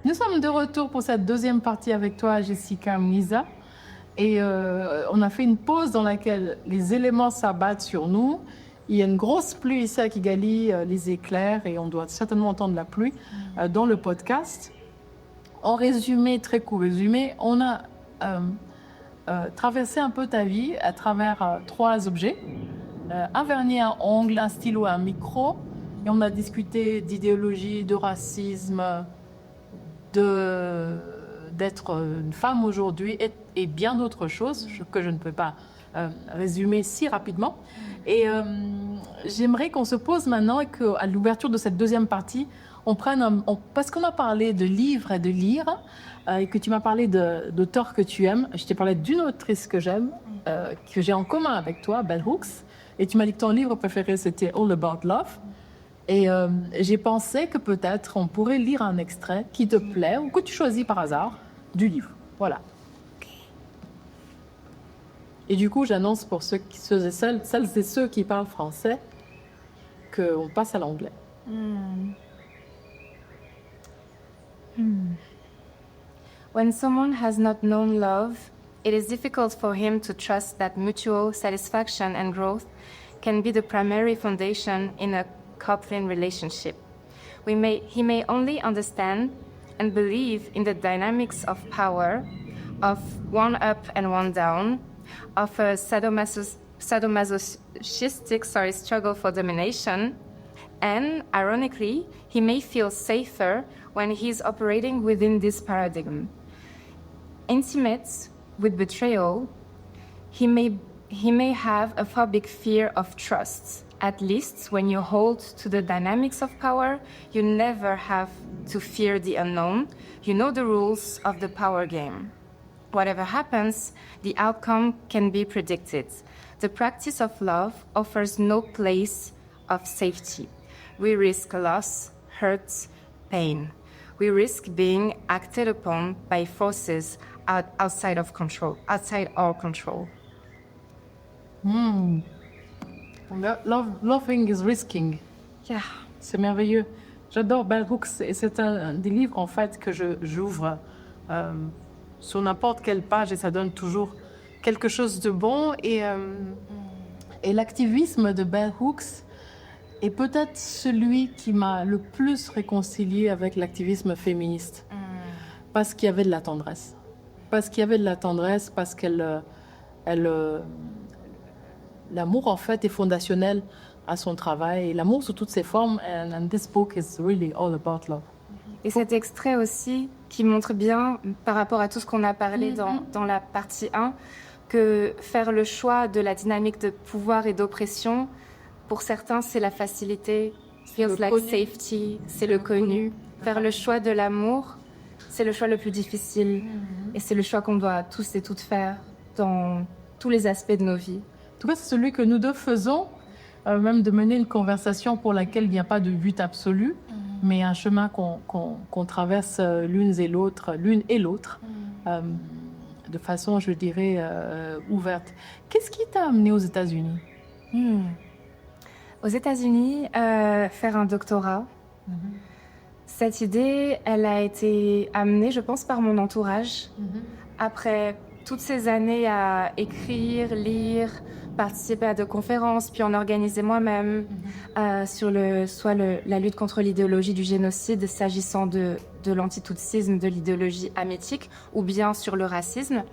Nous sommes de retour pour cette deuxième partie avec toi, Jessica Mnisa. Et on a fait une pause dans laquelle les éléments s'abattent sur nous. Il y a une grosse pluie ici à Kigali, les éclairs, et on doit certainement entendre la pluie dans le podcast. En résumé, très court résumé, on a traversé un peu ta vie à travers 3 objets. Un vernis, un ongle, un stylo, un micro. Et on a discuté d'idéologie, de racisme, d'être une femme aujourd'hui et bien d'autres choses que je ne peux pas résumer si rapidement. Et j'aimerais qu'on se pose maintenant et qu'à l'ouverture de cette deuxième partie, on prenne parce qu'on a parlé de livres et de lire, et que tu m'as parlé d'auteurs que tu aimes. Je t'ai parlé d'une autrice que j'aime, que j'ai en commun avec toi, Bell Hooks. Et tu m'as dit que ton livre préféré, c'était All About Love. Et j'ai pensé que peut-être on pourrait lire un extrait qui te plaît ou que tu choisis par hasard du livre. Voilà. Et du coup, j'annonce pour celles et ceux qui parlent français qu'on passe à l'anglais. When someone has not known love, it is difficult for him to trust that mutual satisfaction and growth can be the primary foundation in a coupling relationship. He may only understand and believe in the dynamics of power, of one up and one down, of a sadomasochistic struggle for domination, and ironically, he may feel safer when he's operating within this paradigm. Intimate with betrayal, he may have a phobic fear of trust. At least when you hold to the dynamics of power, you never have to fear the unknown. You know the rules of the power game. Whatever happens, the outcome can be predicted. The practice of love offers no place of safety. We risk loss, hurt, pain. We risk being acted upon by forces outside our control. Loving is risking. Yeah. C'est merveilleux. J'adore Bell Hooks et c'est un des livres en fait que j'ouvre sur n'importe quelle page et ça donne toujours quelque chose de bon. Et l'activisme de Bell Hooks est peut-être celui qui m'a le plus réconcilié avec l'activisme féministe. Parce qu'il y avait de la tendresse. Parce qu'elle... l'amour, en fait, est fondationnel à son travail. Et l'amour sous toutes ses formes. And this book is really all about love. Et cet extrait aussi qui montre bien, par rapport à tout ce qu'on a parlé dans la partie 1, que faire le choix de la dynamique de pouvoir et d'oppression, pour certains, c'est la facilité. Feels like safety, c'est le connu. Faire le choix de l'amour, c'est le choix le plus difficile. Et c'est le choix qu'on doit tous et toutes faire dans tous les aspects de nos vies. En tout cas, c'est celui que nous deux faisons, même de mener une conversation pour laquelle il n'y a pas de but absolu, mais un chemin qu'on traverse l'une et l'autre, de façon, je dirais, ouverte. Qu'est-ce qui t'a amené aux États-Unis? Aux États-Unis, faire un doctorat. Cette idée, elle a été amenée, je pense, par mon entourage. Après toutes ces années à écrire, lire, participer à des conférences, puis en organiser moi-même sur la lutte contre l'idéologie du génocide, s'agissant de l'antitoutsisme, de l'idéologie hamétique, ou bien sur le racisme.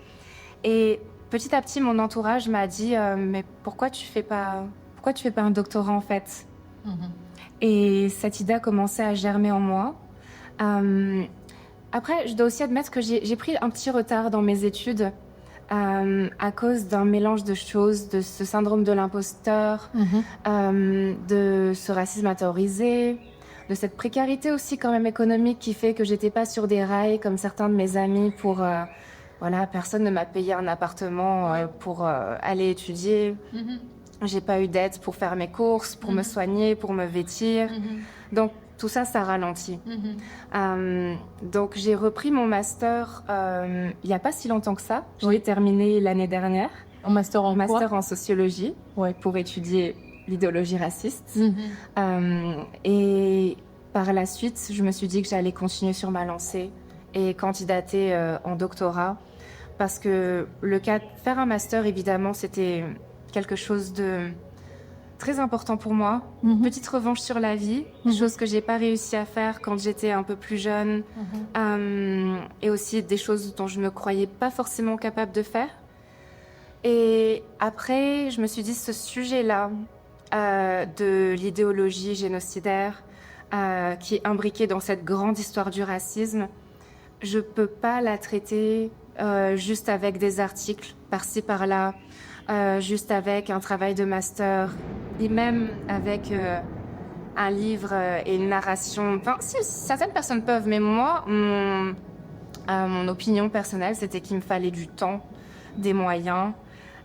Et petit à petit, mon entourage m'a dit mais pourquoi tu fais pas un doctorat en fait? Et cette idée a commencé à germer en moi. Après, je dois aussi admettre que j'ai pris un petit retard dans mes études à cause d'un mélange de choses, de ce syndrome de l'imposteur, de ce racisme intériorisé, de cette précarité aussi quand même économique qui fait que j'étais pas sur des rails comme certains de mes amis pour... personne ne m'a payé un appartement pour aller étudier. J'ai pas eu d'aide pour faire mes courses, pour me soigner, pour me vêtir. Donc, tout ça, ça ralentit. Donc, j'ai repris mon master il n'y a pas si longtemps que ça. Je l'ai terminé l'année dernière. Un master en quoi? Master en sociologie, pour étudier l'idéologie raciste. Et par la suite, je me suis dit que j'allais continuer sur ma lancée et candidater en doctorat. Parce que faire un master, évidemment, c'était quelque chose de très important pour moi. Petite revanche sur la vie, chose que j'ai pas réussi à faire quand j'étais un peu plus jeune. Et aussi des choses dont je me croyais pas forcément capable de faire. Et après, je me suis dit, ce sujet-là de l'idéologie génocidaire qui est imbriquée dans cette grande histoire du racisme, je peux pas la traiter juste avec des articles par-ci par-là, juste avec un travail de master, et même avec un livre et une narration. Enfin, si, certaines personnes peuvent, mais moi, mon opinion personnelle, c'était qu'il me fallait du temps, des moyens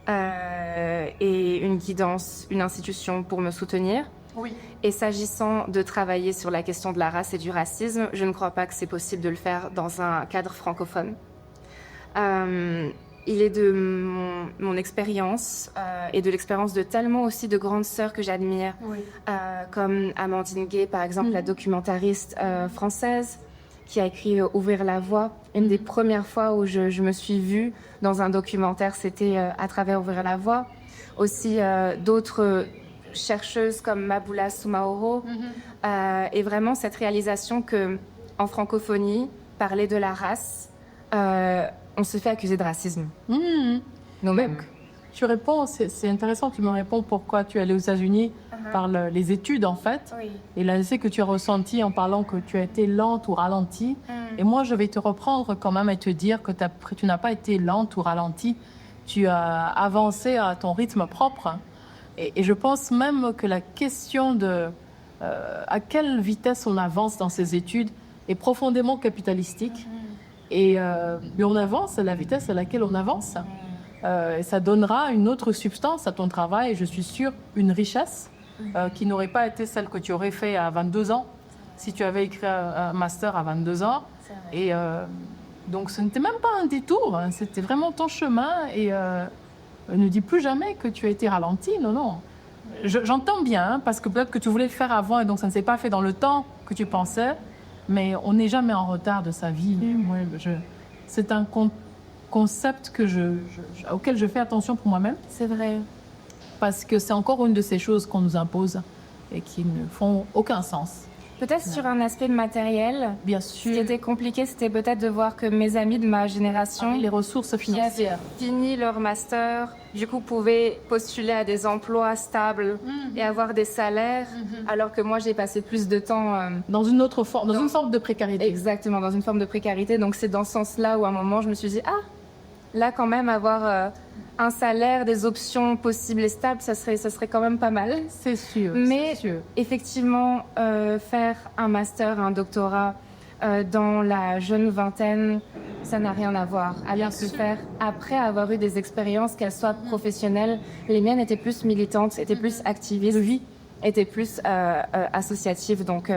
et une guidance, une institution pour me soutenir. Oui. Et s'agissant de travailler sur la question de la race et du racisme, je ne crois pas que c'est possible de le faire dans un cadre francophone. Il est de mon expérience et de l'expérience de tellement aussi de grandes sœurs que j'admire, comme Amandine Gay, par exemple, la documentariste française qui a écrit Ouvrir la voie. Une des premières fois où je me suis vue dans un documentaire, c'était à travers Ouvrir la voie. Aussi d'autres chercheuses comme Maboula Soumaoro. Et vraiment cette réalisation que en francophonie, parler de la race, on se fait accuser de racisme. Nous-mêmes. Donc, tu réponds, c'est intéressant, tu me réponds pourquoi tu es allée aux États-Unis par les études en fait. Oui. Et là, c'est que tu as ressenti en parlant que tu as été lente ou ralentie. Et moi, je vais te reprendre quand même et te dire que tu n'as pas été lente ou ralentie. Tu as avancé à ton rythme propre. Et je pense même que la question de à quelle vitesse on avance dans ces études est profondément capitalistique. Et on avance à la vitesse à laquelle on avance. Et ça donnera une autre substance à ton travail, et je suis sûre, une richesse qui n'aurait pas été celle que tu aurais fait à 22 ans, si tu avais écrit un master à 22 ans. Et donc ce n'était même pas un détour, hein, c'était vraiment ton chemin. Et ne dis plus jamais que tu as été ralenti, non. J'entends bien, hein, parce que peut-être que tu voulais le faire avant, et donc ça ne s'est pas fait dans le temps que tu pensais. Mais on n'est jamais en retard de sa vie. C'est un concept auquel je fais attention pour moi-même. C'est vrai. Parce que c'est encore une de ces choses qu'on nous impose et qui ne font aucun sens. Peut-être sur un aspect matériel. Bien Ce sûr. qui était compliqué, c'était peut-être de voir que mes amis de ma génération, Les ressources qui avaient financières. fini leur master, du coup pouvaient postuler à des emplois stables et avoir des salaires, alors que moi j'ai passé plus de temps Dans une autre forme, dans une forme de précarité. exactement dans une forme de précarité. Donc c'est dans ce sens-là où à un moment je me suis dit là quand même avoir un salaire, des options possibles et stables, ça serait quand même pas mal. C'est sûr. Mais c'est sûr. effectivement, faire un master, un doctorat dans la jeune vingtaine, ça n'a rien à voir. Alors que faire après avoir eu des expériences, qu'elles soient professionnelles, les miennes étaient plus militantes, étaient plus activistes, étaient plus associatives. Donc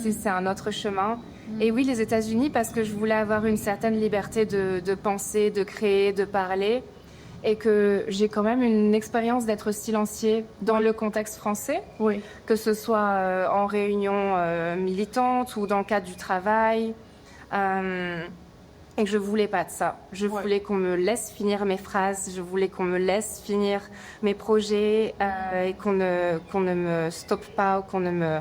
c'est un autre chemin. Et oui, les États-Unis, parce que je voulais avoir une certaine liberté de penser, de créer, de parler. Et que j'ai quand même une expérience d'être silenciée dans le contexte français, que ce soit en réunion militante ou dans le cadre du travail. Et que je voulais pas de ça. Je voulais qu'on me laisse finir mes phrases, je voulais qu'on me laisse finir mes projets et qu'on ne me stoppe pas ou qu'on ne me...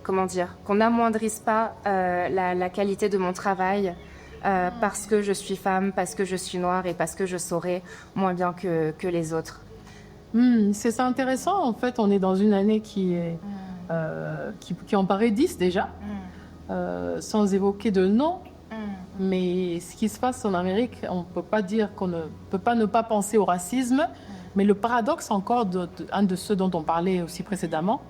qu'on n'amoindrisse pas la qualité de mon travail. Parce que je suis femme, parce que je suis noire et parce que je saurais moins bien que les autres. C'est ça intéressant. En fait, on est dans une année qui en paraît 10 déjà, sans évoquer de nom. Mais ce qui se passe en Amérique, on ne peut pas dire qu'on ne peut pas ne pas penser au racisme. Mais le paradoxe encore, un de ceux dont on parlait aussi précédemment,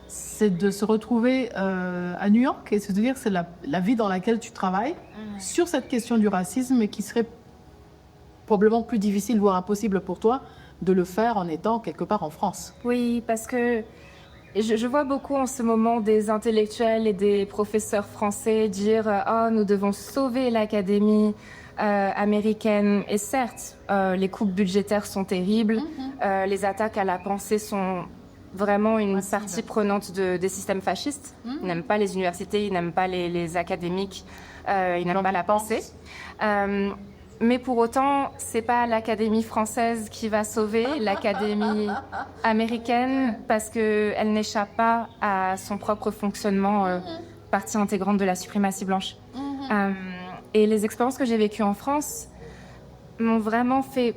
c'est de se retrouver à New York et se dire que c'est la vie dans laquelle tu travailles sur cette question du racisme et qui serait probablement plus difficile, voire impossible pour toi, de le faire en étant quelque part en France. Oui, parce que je vois beaucoup en ce moment des intellectuels et des professeurs français dire « Oh, nous devons sauver l'académie américaine ». Et certes, les coupes budgétaires sont terribles, les attaques à la pensée sont vraiment une partie prenante des systèmes fascistes. Ils n'aiment pas les universités, ils n'aiment pas les académiques. ils n'aiment pas la penser. Mais pour autant, c'est pas l'Académie française qui va sauver l'Académie américaine parce qu'elle n'échappe pas à son propre fonctionnement, partie intégrante de la suprématie blanche. Et les expériences que j'ai vécues en France m'ont vraiment fait...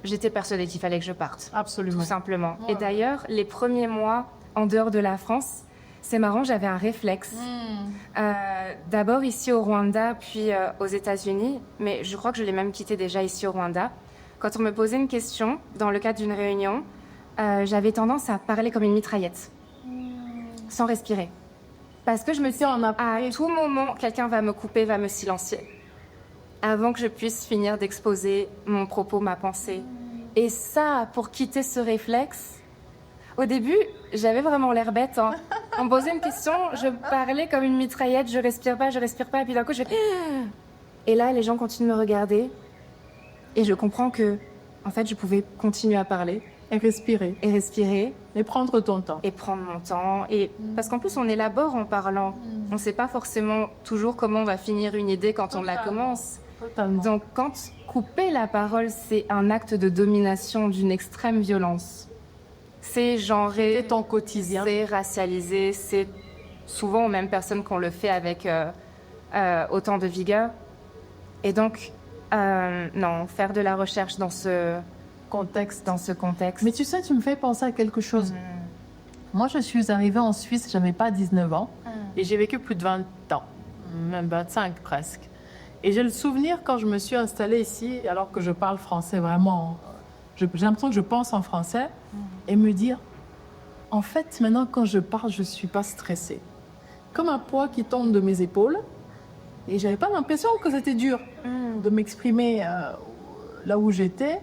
J'étais persuadée qu'il fallait que je parte. Absolument. Tout simplement. Ouais. Et d'ailleurs, les premiers mois en dehors de la France, c'est marrant, j'avais un réflexe. D'abord ici au Rwanda, puis aux États-Unis, mais je crois que je l'ai même quitté déjà ici au Rwanda. Quand on me posait une question dans le cadre d'une réunion, j'avais tendance à parler comme une mitraillette, sans respirer. Parce que je me dis, à tout moment, quelqu'un va me couper, va me silencier, avant que je puisse finir d'exposer mon propos, ma pensée. Et ça, pour quitter ce réflexe, au début, j'avais vraiment l'air bête. Hein. On me posait une question, je parlais comme une mitraillette, je respire pas, et puis d'un coup, je fais... Et là, les gens continuent de me regarder, et je comprends que, en fait, je pouvais continuer à parler. Et respirer. Et respirer. Et prendre ton temps. Et prendre mon temps. Et... Parce qu'en plus, on élabore en parlant. On ne sait pas forcément toujours comment on va finir une idée quand on la commence. Totalement. Donc, quand couper la parole, c'est un acte de domination d'une extrême violence. C'est genré, C'est ton quotidien. c'est racialisé, c'est souvent aux mêmes personnes qu'on le fait avec autant de vigueur. Et donc, non, faire de la recherche dans ce Contexte. contexte. Mais tu sais, tu me fais penser à quelque chose. Moi, je suis arrivée en Suisse, j'avais pas 19 ans. Et j'ai vécu plus de 20 ans. Même 25 presque. Et j'ai le souvenir quand je me suis installée ici, alors que je parle français vraiment, j'ai l'impression que je pense en français, et me dire, en fait, maintenant quand je parle, je ne suis pas stressée. Comme un poids qui tombe de mes épaules, et j'avais pas l'impression que c'était dur de m'exprimer là où j'étais.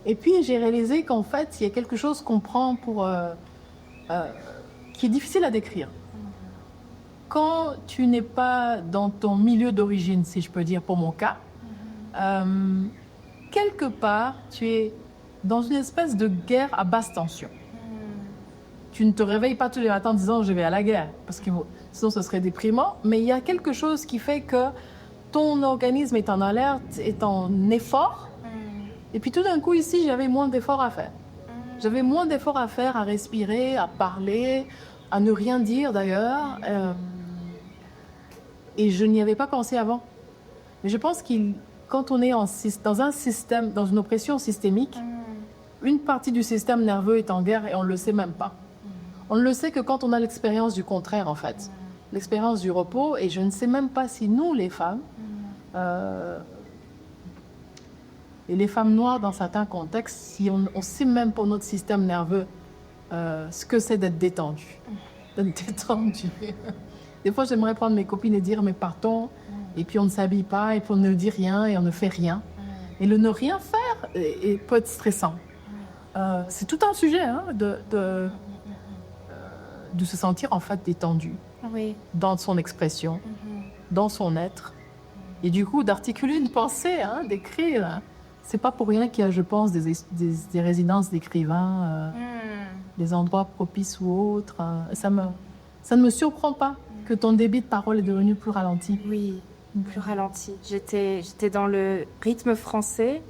Et puis j'ai réalisé qu'en fait, il y a quelque chose qu'on prend pour... qui est difficile à décrire. Quand tu n'es pas dans ton milieu d'origine, si je peux dire pour mon cas, quelque part, tu es dans une espèce de guerre à basse tension. Tu ne te réveilles pas tous les matins en disant « je vais à la guerre », parce que sinon ce serait déprimant, mais il y a quelque chose qui fait que ton organisme est en alerte, est en effort, et puis tout d'un coup ici, j'avais moins d'efforts à faire. J'avais moins d'efforts à faire, à respirer, à parler, à ne rien dire d'ailleurs. Et je n'y avais pas pensé avant. Mais je pense que quand on est dans un système, dans une oppression systémique, une partie du système nerveux est en guerre et on ne le sait même pas. On ne le sait que quand on a l'expérience du contraire, en fait. L'expérience du repos. Et je ne sais même pas si nous, les femmes, et les femmes noires dans certains contextes, si on sait même pour notre système nerveux ce que c'est d'être détendu. D'être détendu. Des fois, j'aimerais prendre mes copines et dire « mais partons », et puis on ne s'habille pas, et puis on ne dit rien, et on ne fait rien. Et le ne rien faire peut être stressant. C'est tout un sujet hein, de se sentir en fait détendu dans son expression, dans son être. Et du coup, d'articuler une pensée, hein, d'écrire. C'est pas pour rien qu'il y a, je pense, des résidences d'écrivains, des endroits propices ou autres. Ça ne me surprend pas que ton débit de parole est devenu plus ralenti. Oui, plus ralenti. J'étais dans le rythme français,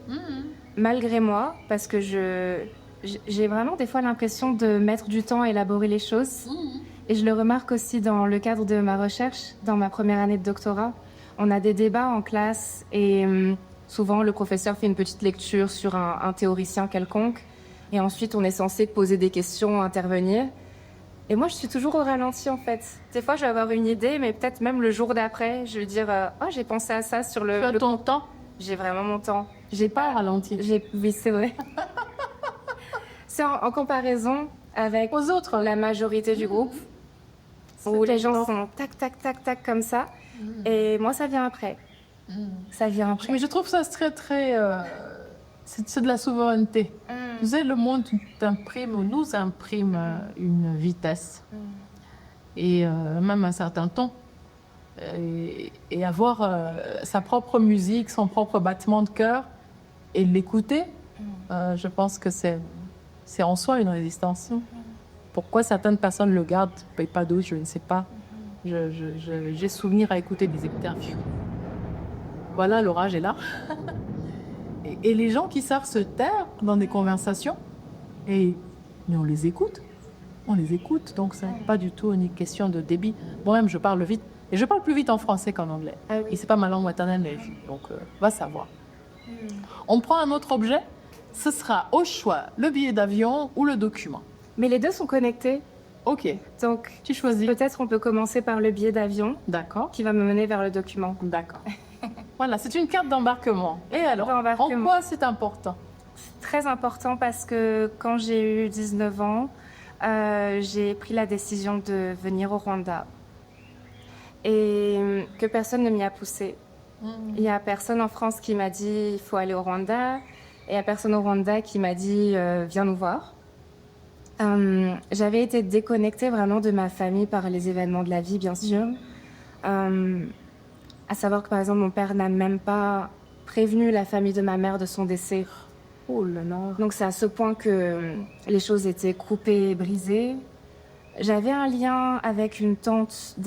malgré moi, parce que j'ai vraiment des fois l'impression de mettre du temps à élaborer les choses. Et je le remarque aussi dans le cadre de ma recherche, dans ma première année de doctorat. On a des débats en classe et souvent le professeur fait une petite lecture sur un théoricien quelconque. Et ensuite, on est censé poser des questions, intervenir. Et moi, je suis toujours au ralenti, en fait. Des fois, je vais avoir une idée, mais peut-être même le jour d'après, je vais dire « Oh, j'ai pensé à ça sur le... » Tu as ton temps. J'ai vraiment mon temps. J'ai pas ralenti. Oui, c'est vrai. C'est en comparaison avec Aux autres. la majorité du groupe, où les gens sont tac, tac, tac, tac, comme ça. Et moi, ça vient après. Ça vient après. Mais je trouve ça très, très... c'est de la souveraineté. Tu sais, le monde nous imprime une vitesse et même un certain temps. Et avoir sa propre musique, son propre battement de cœur et l'écouter, je pense que c'est en soi une résistance. Pourquoi certaines personnes le gardent et pas d'autres, je ne sais pas. j'ai souvenir à écouter des interviews. Voilà, l'orage est là. Et les gens qui savent se taire dans des conversations, mais on les écoute. On les écoute, donc c'est pas du tout une question de débit. Moi-même, je parle vite. Et je parle plus vite en français qu'en anglais. Ah oui. Et c'est pas ma langue maternelle, donc va savoir. On prend un autre objet, ce sera au choix le billet d'avion ou le document. Mais les deux sont connectés. Ok, Donc, tu choisis. peut-être on peut commencer par le billet d'avion D'accord, qui va me mener vers le document. d'accord. Voilà, c'est une carte d'embarquement. Et alors, en D'embarquement. quoi c'est important? Très important parce que quand j'ai eu 19 ans, j'ai pris la décision de venir au Rwanda. Et que personne ne m'y a poussé. Il n'y a personne en France qui m'a dit il faut aller au Rwanda. Et il n'y a personne au Rwanda qui m'a dit viens nous voir. J'avais été déconnectée vraiment de ma famille par les événements de la vie, bien sûr. À savoir que par exemple, mon père n'a même pas prévenu la famille de ma mère de son décès. Oh là là. Donc c'est à ce point que les choses étaient coupées et brisées. J'avais un lien avec une tante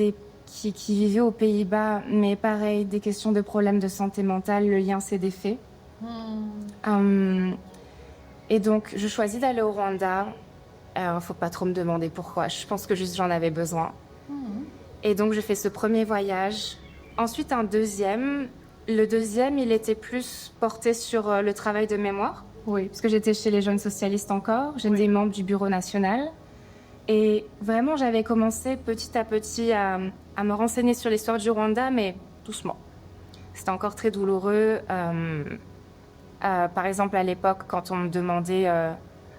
qui vivait aux Pays-Bas, mais pareil, des questions de problèmes de santé mentale, le lien s'est défait. Et donc je choisis d'aller au Rwanda. Faut pas trop me demander pourquoi, je pense que juste j'en avais besoin. Et donc je fais ce premier voyage. Ensuite un deuxième. Le deuxième, il était plus porté sur le travail de mémoire. Oui. Parce que j'étais chez les jeunes socialistes encore, j'étais membre du bureau national. Et vraiment, j'avais commencé petit à petit à me renseigner sur l'histoire du Rwanda, mais doucement. C'était encore très douloureux. Par exemple, à l'époque, quand on me demandait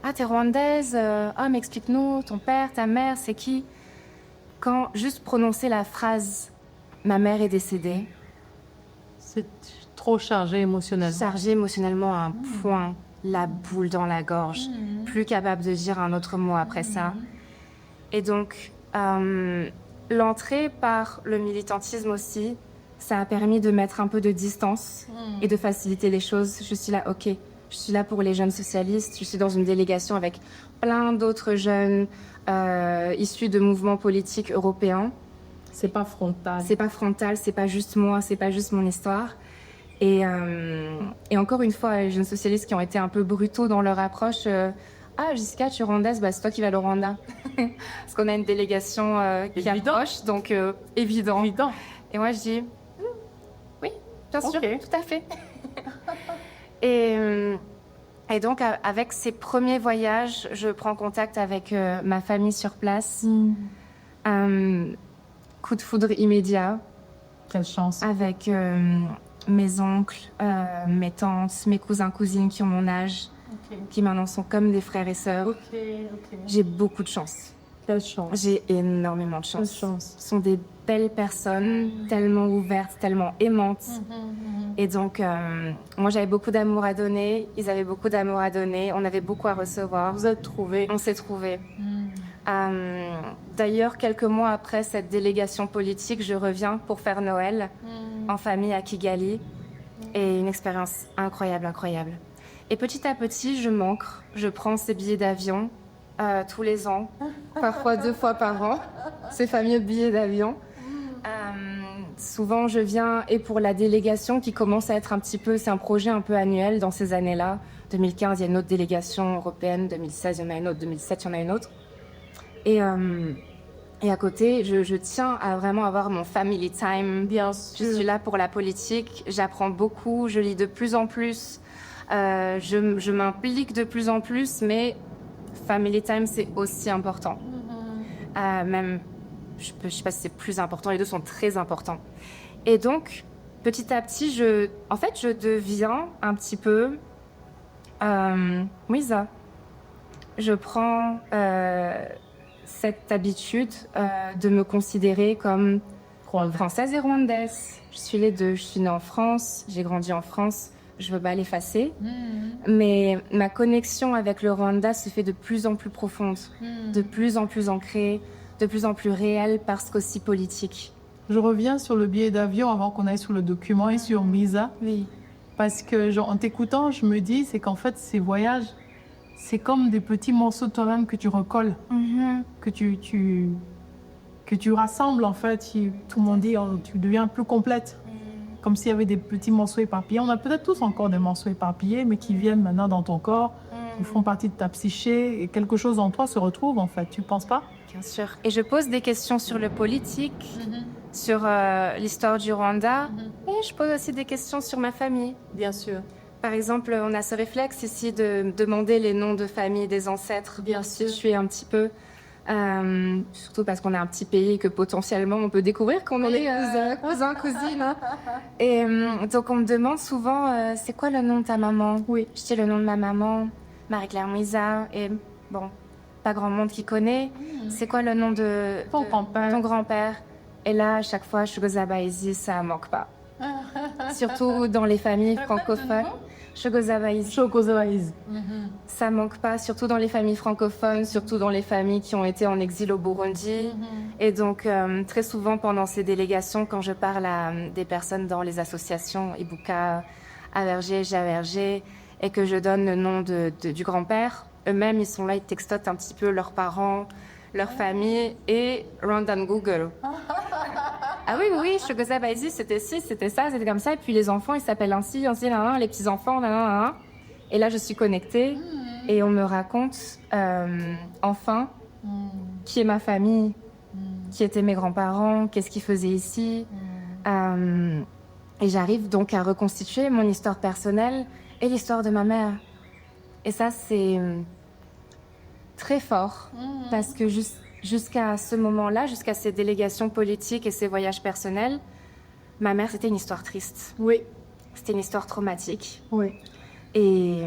ah, t'es rwandaise? Ah, mais explique-nous, ton père, ta mère, c'est qui? Quand juste prononcer la phrase « ma mère est décédée », C'est trop chargé émotionnellement. chargé émotionnellement à un point, la boule dans la gorge, plus capable de dire un autre mot après ça. Et donc, l'entrée par le militantisme aussi, ça a permis de mettre un peu de distance et de faciliter les choses. Je suis là, ok, je suis là pour les jeunes socialistes, je suis dans une délégation avec plein d'autres jeunes issus de mouvements politiques européens. C'est pas frontal. C'est pas frontal, c'est pas juste moi, c'est pas juste mon histoire. Et encore une fois, les jeunes socialistes qui ont été un peu brutaux dans leur approche. Ah, Jessica, tu es rwandaise, bah, c'est toi qui vas au Rwanda. Parce qu'on a une délégation qui approche, donc évident. Et moi, je dis oui, bien sûr, tout à fait. Et donc, avec ces premiers voyages, je prends contact avec ma famille sur place. Coup de foudre immédiat. Quelle chance. Avec mes oncles, mes tantes, mes cousins, cousines qui ont mon âge, qui maintenant sont comme des frères et sœurs. J'ai beaucoup de chance. Quelle chance. J'ai énormément de chance. Quelle chance. Ce sont des belles personnes, tellement ouvertes, tellement aimantes. Et donc, moi, j'avais beaucoup d'amour à donner. Ils avaient beaucoup d'amour à donner. On avait beaucoup à recevoir. Vous êtes trouvés. On s'est trouvés. D'ailleurs, quelques mois après cette délégation politique, je reviens pour faire Noël en famille à Kigali. Et une expérience incroyable, incroyable. Et petit à petit, je m'ancre. Je prends ces billets d'avion tous les ans, parfois 2 fois par an, ces fameux billets d'avion. Souvent, je viens et pour la délégation qui commence à être un petit peu, c'est un projet un peu annuel dans ces années-là. 2015, il y a une autre délégation européenne. 2016, il y en a une autre. 2007, il y en a une autre. Et à côté, je tiens à vraiment avoir mon family time. Bien sûr. Je suis là pour la politique, j'apprends beaucoup, je lis de plus en plus, je m'implique de plus en plus, mais family time, c'est aussi important. Même, je sais pas si c'est plus important, les deux sont très importants. Et donc, petit à petit, je deviens un petit peu Mouisa. Je prends cette habitude de me considérer comme française et rwandaise. Je suis les deux. Je suis née en France, j'ai grandi en France. Je veux pas l'effacer. Mais ma connexion avec le Rwanda se fait de plus en plus profonde, de plus en plus ancrée, de plus en plus réelle parce qu'aussi politique. Je reviens sur le billet d'avion avant qu'on aille sur le document et sur Misa. Oui. Parce que, en t'écoutant, je me dis, c'est qu'en fait, ces voyages, c'est comme des petits morceaux de toi-même que tu recolles, que que tu rassembles en fait, tout le monde dit, oh, tu deviens plus complète. Comme s'il y avait des petits morceaux éparpillés. On a peut-être tous encore des morceaux éparpillés, mais qui viennent maintenant dans ton corps, qui font partie de ta psyché, et quelque chose en toi se retrouve en fait, tu penses pas? Bien sûr. Et je pose des questions sur le politique, sur l'histoire du Rwanda, et je pose aussi des questions sur ma famille. Bien sûr. Par exemple, on a ce réflexe ici de demander les noms de famille des ancêtres. Bien sûr. Je suis un petit peu... surtout parce qu'on est un petit pays et que potentiellement on peut découvrir qu'on est cousins, cousines. Hein. Et donc on me demande souvent c'est quoi le nom de ta maman? Oui. Je dis le nom de ma maman, Marie-Claire Mouisa. Et bon, pas grand monde qui connaît. C'est quoi le nom de Ton grand-père. ton grand-père? Et là, à chaque fois, Shogoza Baïzi, ça manque pas. Surtout dans les familles francophones. Shogoza Baïzi. Chocozaïs. Ça manque pas, surtout dans les familles francophones, surtout dans les familles qui ont été en exil au Burundi. Et donc, très souvent, pendant ces délégations, quand je parle à des personnes dans les associations Ibuka, Averger, Javerger, et que je donne le nom du grand-père, eux-mêmes, ils sont là, ils textotent un petit peu leurs parents, leur famille, et Rwandan Google. Ah oui, oui, Shogoza Baïzi, c'était ci, c'était ça, c'était comme ça. Et puis les enfants, ils s'appellent ainsi, ainsi, nan, nan, les petits-enfants, nan, nan, nan. Et là, je suis connectée et on me raconte enfin qui est ma famille, qui étaient mes grands-parents, qu'est-ce qu'ils faisaient ici. Et j'arrive donc à reconstituer mon histoire personnelle et l'histoire de ma mère. Et ça, c'est très fort parce que jusqu'à ce moment-là, jusqu'à ces délégations politiques et ces voyages personnels, ma mère, c'était une histoire triste. Oui. C'était une histoire traumatique. Oui. Et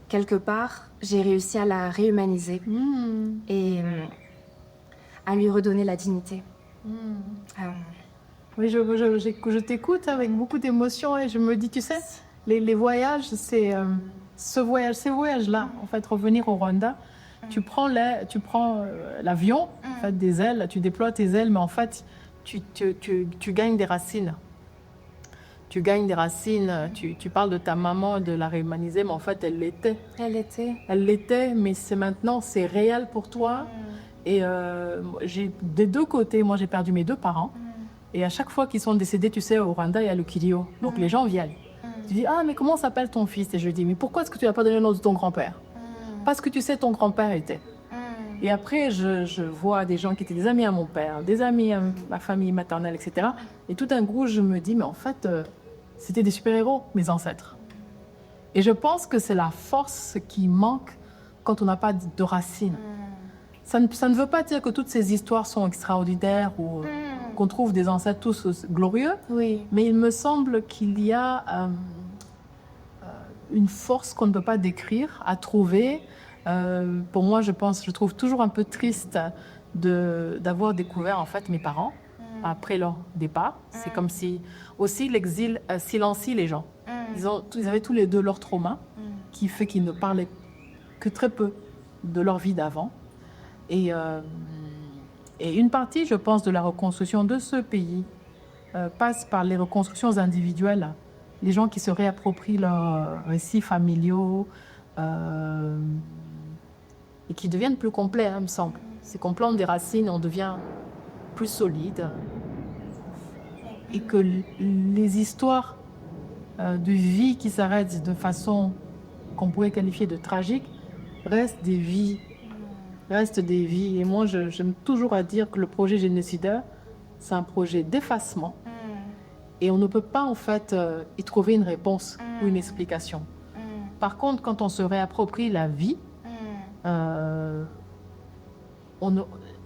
quelque part, j'ai réussi à la réhumaniser et à lui redonner la dignité. Oui, je t'écoute avec beaucoup d'émotion et je me dis, tu sais, les voyages, c'est ces voyages-là, en fait, revenir au Rwanda, tu prends l'avion, en fait, des ailes, tu déploies tes ailes, mais en fait, tu gagnes des racines. Tu gagnes des racines, tu parles de ta maman, de la réhumaniser, mais en fait, elle l'était. Elle était. Elle l'était, mais maintenant, c'est réel pour toi. Et des deux côtés, moi, j'ai perdu mes deux parents. Et à chaque fois qu'ils sont décédés, tu sais, au Rwanda, il y a le Kirio. Donc, les gens viennent. Tu dis, ah, mais comment s'appelle ton fils? Et je lui dis, mais pourquoi est-ce que tu n'as pas donné le nom de ton grand-père? Parce que tu sais, ton grand-père était. Et après, je vois des gens qui étaient des amis à mon père, des amis à ma famille maternelle, etc. Et tout d'un coup, je me dis, mais en fait, c'était des super-héros, mes ancêtres. Et je pense que c'est la force qui manque quand on n'a pas de racines. Ça ne veut pas dire que toutes ces histoires sont extraordinaires ou qu'on trouve des ancêtres tous glorieux. Oui. Mais il me semble qu'il y a une force qu'on ne peut pas décrire, à trouver. Pour moi, je trouve toujours un peu triste d'avoir découvert en fait mes parents après leur départ. C'est comme si aussi l'exil silencie les gens. Ils avaient tous les deux leur trauma qui fait qu'ils ne parlaient que très peu de leur vie d'avant. Et une partie, je pense, de la reconstruction de ce pays passe par les reconstructions individuelles. Les gens qui se réapproprient leurs récits familiaux et qui deviennent plus complets, hein, me semble. C'est qu'on plante des racines, on devient plus solide. Et que les histoires de vie qui s'arrêtent de façon qu'on pourrait qualifier de tragique restent des vies. Et moi, j'aime toujours à dire que le projet génocidaire, c'est un projet d'effacement. Et on ne peut pas, en fait, y trouver une réponse ou une explication. Par contre, quand on se réapproprie la vie,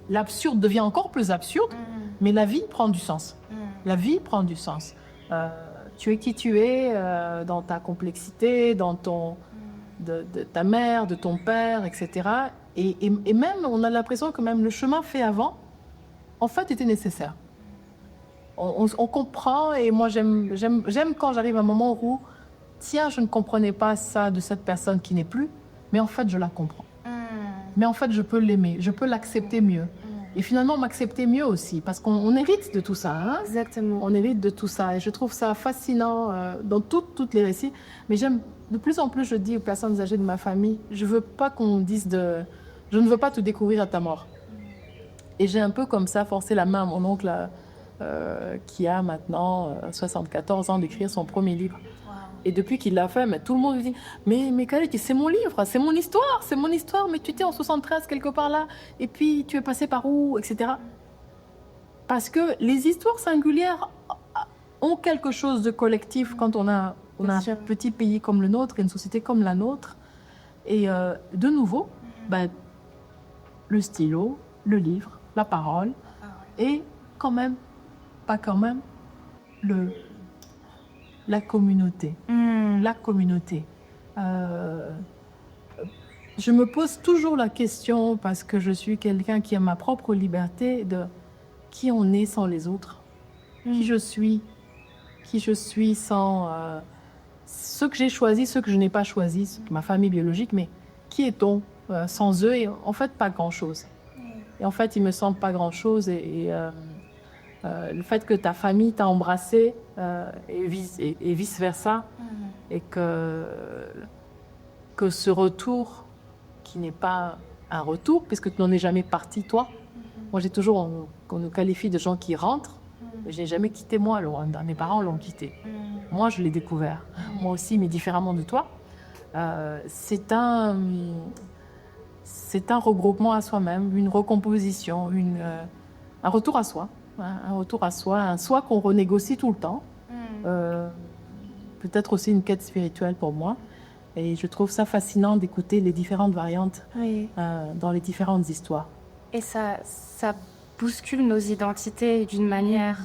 l'absurde devient encore plus absurde, mais la vie prend du sens. La vie prend du sens. Tu es qui tu es dans ta complexité, dans de ta mère, de ton père, etc. Et même, on a l'impression que même le chemin fait avant, en fait, était nécessaire. On comprend, et moi, j'aime quand j'arrive à un moment où, tiens, je ne comprenais pas ça de cette personne qui n'est plus, mais en fait, je la comprends. Mais en fait, je peux l'aimer, je peux l'accepter mieux. Et finalement, m'accepter mieux aussi, parce qu'on hérite de tout ça. Hein? Exactement. On hérite de tout ça. Et je trouve ça fascinant dans toutes les récits. Mais de plus en plus, je dis aux personnes âgées de ma famille, je veux pas qu'on dise je ne veux pas te découvrir à ta mort. Et j'ai un peu comme ça forcé la main à mon oncle qui a maintenant 74 ans d'écrire son premier livre. Et depuis qu'il l'a fait, mais tout le monde lui dit mais Khaled, c'est mon livre, c'est mon histoire, mais tu étais en 73 quelque part là, et puis tu es passé par où, etc. Parce que les histoires singulières ont quelque chose de collectif quand on a un petit pays comme le nôtre et une société comme la nôtre. Et de nouveau, le stylo, le livre, la parole, et quand même, la communauté. La communauté. Je me pose toujours la question, parce que je suis quelqu'un qui a ma propre liberté, de qui on est sans les autres. Qui je suis sans ce que j'ai choisi, ce que je n'ai pas choisi, ma famille biologique, mais qui est-on sans eux? Et en fait, pas grand-chose. Et en fait, il me semble pas grand-chose. Et le fait que ta famille t'a embrassé et vice-versa, et que ce retour, qui n'est pas un retour, puisque tu n'en es jamais parti, toi. Moi, j'ai toujours, on nous qualifie de gens qui rentrent, mais je n'ai jamais quitté moi, le Rwanda. Mes parents l'ont quitté. Moi, je l'ai découvert. Moi aussi, mais différemment de toi. C'est un regroupement à soi-même, une recomposition, un retour à soi. Un retour à soi, un soi qu'on renégocie tout le temps. Peut-être aussi une quête spirituelle pour moi. Et je trouve ça fascinant d'écouter les différentes variantes dans les différentes histoires. Et ça bouscule nos identités d'une manière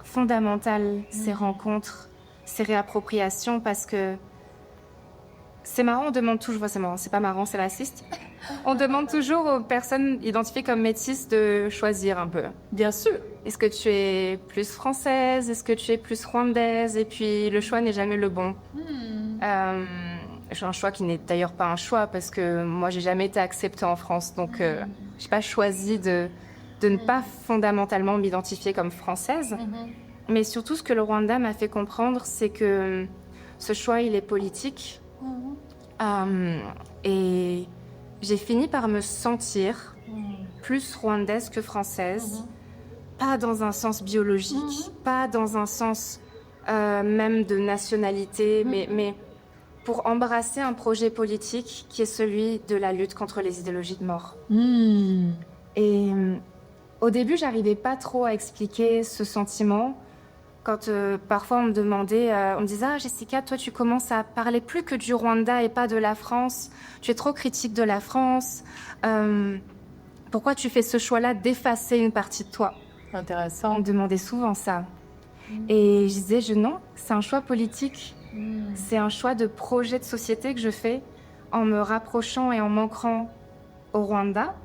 fondamentale, ces rencontres, ces réappropriations, parce que c'est marrant, on demande toujours, c'est pas marrant, c'est raciste, on demande toujours aux personnes identifiées comme métisses de choisir un peu. Bien sûr. Est-ce que tu es plus française? Est-ce que tu es plus rwandaise? Et puis le choix n'est jamais le bon. J'ai un choix qui n'est d'ailleurs pas un choix, parce que moi j'ai jamais été acceptée en France, donc j'ai pas choisi de ne pas fondamentalement m'identifier comme française. Mais surtout, ce que le Rwanda m'a fait comprendre, c'est que ce choix, il est politique. Et j'ai fini par me sentir plus rwandaise que française. Pas dans un sens biologique, pas dans un sens même de nationalité, mais pour embrasser un projet politique qui est celui de la lutte contre les idéologies de mort. Et au début, j'arrivais pas trop à expliquer ce sentiment. Quand parfois on me demandait, on me disait « Ah Jessica, toi tu commences à parler plus que du Rwanda et pas de la France. Tu es trop critique de la France. Pourquoi tu fais ce choix-là d'effacer une partie de toi ?» Intéressant. On me demandait souvent ça. Et je disais non, c'est un choix politique. C'est un choix de projet de société que je fais en me rapprochant et en m'ancrant au Rwanda.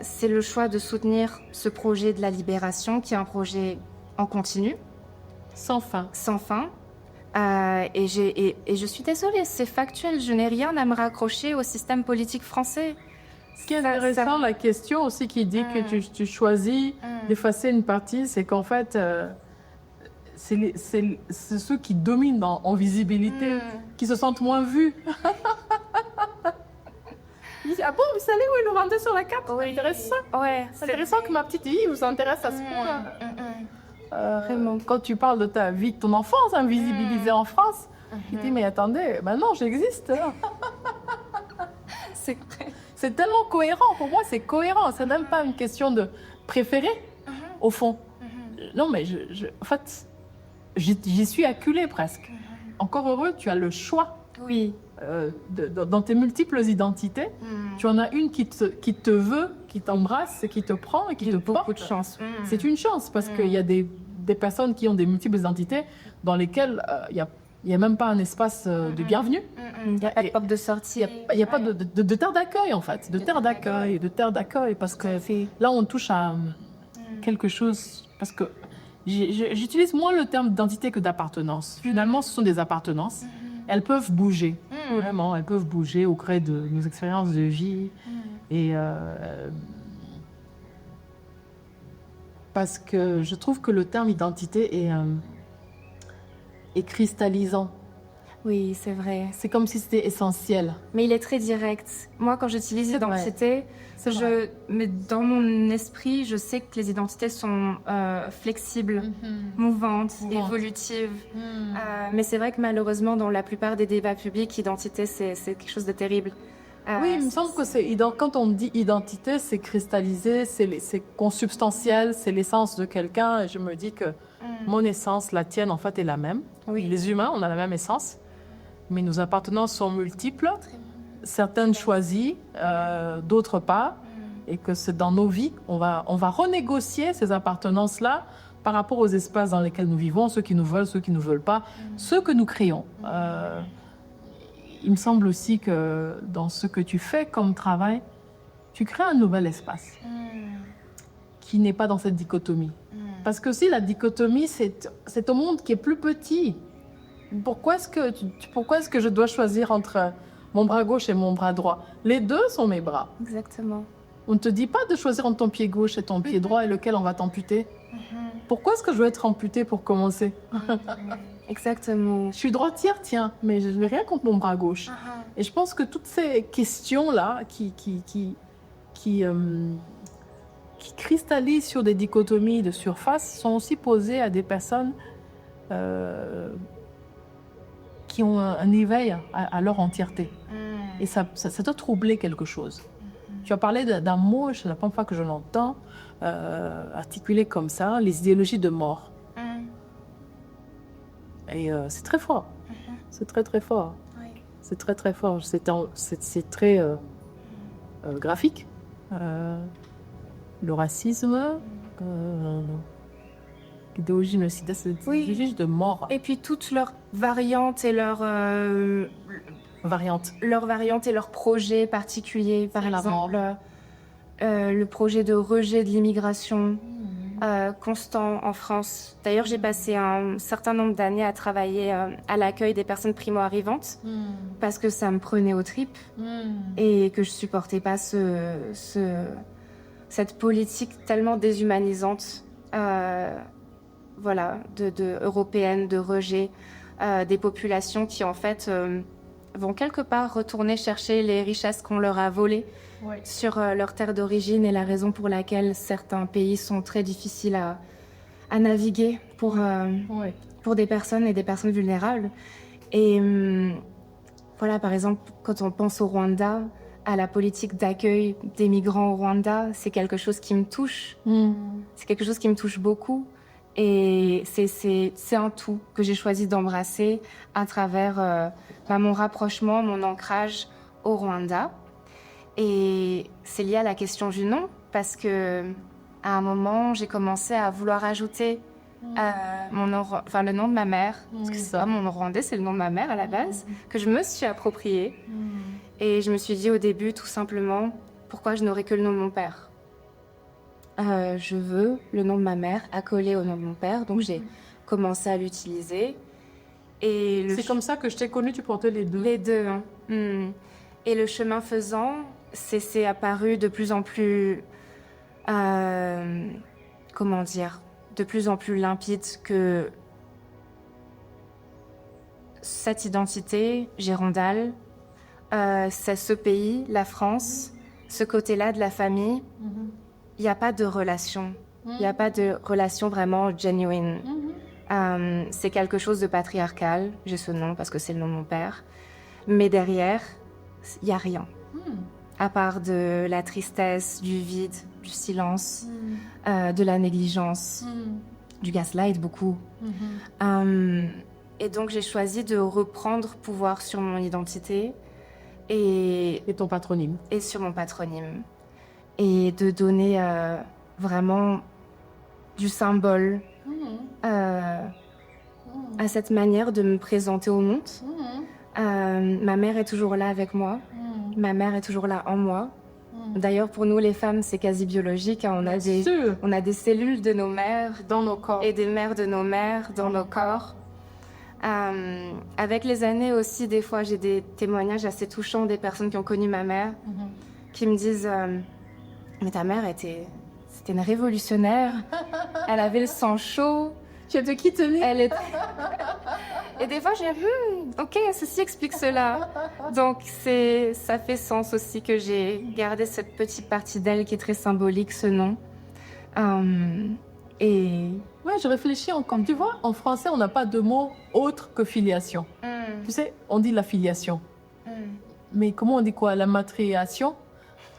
C'est le choix de soutenir ce projet de la libération, qui est un projet en continu. Sans fin. Sans fin. Et je suis désolée, c'est factuel. Je n'ai rien à me raccrocher au système politique français. Ce qui est intéressant, la question aussi qui dit que tu choisis d'effacer une partie, c'est qu'en fait, c'est ceux qui dominent en visibilité, qui se sentent moins vus. Ils disent, ah bon, vous savez où est le Rwanda sur la carte? Intéressant. Ouais, c'est intéressant que ma petite vie vous intéresse à ce point. Vraiment. Quand tu parles de ta vie, de ton enfance invisibilisée en France, tu dis, mais attendez, non, j'existe. C'est tellement cohérent. Pour moi, c'est cohérent. C'est même pas une question de préférer, au fond. Non, mais en fait, j'y suis acculée presque. Encore heureux, tu as le choix. Oui. Dans tes multiples identités, tu en as une qui te veut, qui t'embrasse, qui te prend et qui te porte. Beaucoup de chance. C'est une chance, parce qu'il y a des personnes qui ont des multiples identités dans lesquelles il n'y a même pas un espace de bienvenue. Il n'y a pas de porte de sortie. Il n'y a pas de terre d'accueil, en fait. De terre d'accueil, parce que là, on touche à quelque chose... Parce que j'utilise moins le terme d'identité que d'appartenance. Finalement, ce sont des appartenances. Elles peuvent bouger, vraiment. Elles peuvent bouger au gré de nos expériences de vie. Et parce que je trouve que le terme identité est cristallisant. Oui, c'est vrai. C'est comme si c'était essentiel. Mais il est très direct. Moi, quand j'utilise C'est vrai. identité, C'est vrai. mais dans mon esprit, je sais que les identités sont flexibles, mouvantes, Mouvantes. évolutives. Mais c'est vrai que malheureusement, dans la plupart des débats publics, identité, c'est quelque chose de terrible. Oui, il me semble que quand on dit identité, c'est cristallisé, c'est consubstantiel, c'est l'essence de quelqu'un. Et je me dis que mon essence, la tienne, en fait, est la même. Oui. Les humains, on a la même essence, mais nos appartenances sont multiples, certaines choisies, d'autres pas, et que c'est dans nos vies, on va renégocier ces appartenances-là par rapport aux espaces dans lesquels nous vivons, ceux qui nous veulent, ceux qui ne nous veulent pas, ceux que nous créons. Il me semble aussi que dans ce que tu fais comme travail, tu crées un nouvel espace qui n'est pas dans cette dichotomie. Parce que si la dichotomie, c'est un monde qui est plus petit. Pourquoi est-ce que je dois choisir entre mon bras gauche et mon bras droit? Les deux sont mes bras. Exactement. On ne te dit pas de choisir entre ton pied gauche et ton pied droit et lequel on va t'amputer. Pourquoi est-ce que je dois être amputée pour commencer? Exactement. Je suis droitière, tiens, mais je n'ai rien contre mon bras gauche. Et je pense que toutes ces questions-là qui cristallisent sur des dichotomies de surface sont aussi posées à des personnes qui ont un éveil à leur entièreté. Et ça doit troubler quelque chose. Tu as parlé d'un mot, c'est la première fois que je l'entends, articulé comme ça, les idéologies de mort. Et c'est très fort. C'est très, très fort. Oui. C'est très, très fort. C'est très graphique. Le racisme, l'idéologie génocide, c'est Oui. l'idéologie de mort. Et puis toutes leurs variantes et leurs Variante. et leurs projets particuliers, par C'est la exemple le projet de rejet de l'immigration constant en France. D'ailleurs, j'ai passé un certain nombre d'années à travailler à l'accueil des personnes primo-arrivantes parce que ça me prenait aux tripes et que je supportais pas cette politique tellement déshumanisante voilà, européenne de rejet des populations qui en fait vont quelque part retourner chercher les richesses qu'on leur a volées sur leur terre d'origine et la raison pour laquelle certains pays sont très difficiles à naviguer pour des personnes et des personnes vulnérables. Et voilà, par exemple, quand on pense au Rwanda, à la politique d'accueil des migrants au Rwanda, c'est quelque chose qui me touche. C'est quelque chose qui me touche beaucoup. Et c'est un tout que j'ai choisi d'embrasser à travers mon rapprochement, mon ancrage au Rwanda. Et c'est lié à la question du nom, parce que à un moment, j'ai commencé à vouloir ajouter le nom de ma mère, parce que c'est pas mon nom rwandais, c'est le nom de ma mère à la base, que je me suis approprié. Et je me suis dit au début, tout simplement, pourquoi je n'aurais que le nom de mon père? Je veux le nom de ma mère accolé au nom de mon père, donc j'ai commencé à l'utiliser. Et C'est comme ça que je t'ai connue, tu portais les deux. Les deux. Hein. Et le chemin faisant, c'est apparu de plus en plus, comment dire, de plus en plus limpide que cette identité girondale, c'est ce pays, la France, ce côté-là de la famille. Il n'y a pas de relation. Il n'y a pas de relation vraiment genuine. C'est quelque chose de patriarcal. J'ai ce nom parce que c'est le nom de mon père. Mais derrière, il n'y a rien. À part de la tristesse, du vide, du silence, de la négligence, du gaslight beaucoup. Et donc j'ai choisi de reprendre pouvoir sur mon identité et ton patronyme. Et sur mon patronyme. Et de donner vraiment du symbole à cette manière de me présenter au monde. Ma mère est toujours là avec moi. Ma mère est toujours là en moi. D'ailleurs, pour nous, les femmes, c'est quasi biologique. Hein. On a des cellules de nos mères dans nos corps. Et des mères de nos mères dans nos corps. Avec les années aussi, des fois, j'ai des témoignages assez touchants des personnes qui ont connu ma mère, qui me disent mais ta mère c'était une révolutionnaire. Elle avait le sang chaud. Tu as de qui tenir. Et des fois, ok, ceci explique cela. Donc, ça fait sens aussi que j'ai gardé cette petite partie d'elle qui est très symbolique, ce nom. Et Ouais, je réfléchis encore. Tu vois, en français, on n'a pas de mot autre que filiation. Tu sais, on dit la filiation. Mais comment on dit quoi? La matriation?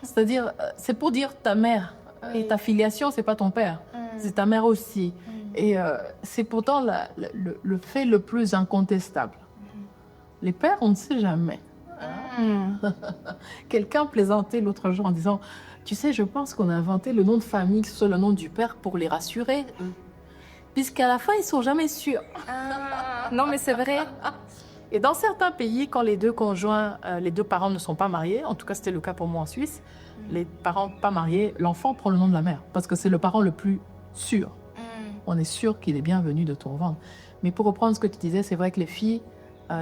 C'est-à-dire, c'est pour dire ta mère. Et ta filiation, c'est pas ton père. C'est ta mère aussi. Et c'est pourtant le fait le plus incontestable. Les pères, on ne sait jamais. Quelqu'un plaisantait l'autre jour en disant, tu sais, je pense qu'on a inventé le nom de famille, que ce soit le nom du père pour les rassurer. Puisqu'à la fin, ils sont jamais sûrs. Non, mais c'est vrai. Et dans certains pays, quand les deux conjoints, les deux parents ne sont pas mariés, en tout cas c'était le cas pour moi en Suisse, les parents pas mariés, l'enfant prend le nom de la mère, parce que c'est le parent le plus sûr. On est sûr qu'il est bien venu de ton ventre. Mais pour reprendre ce que tu disais, c'est vrai que les filles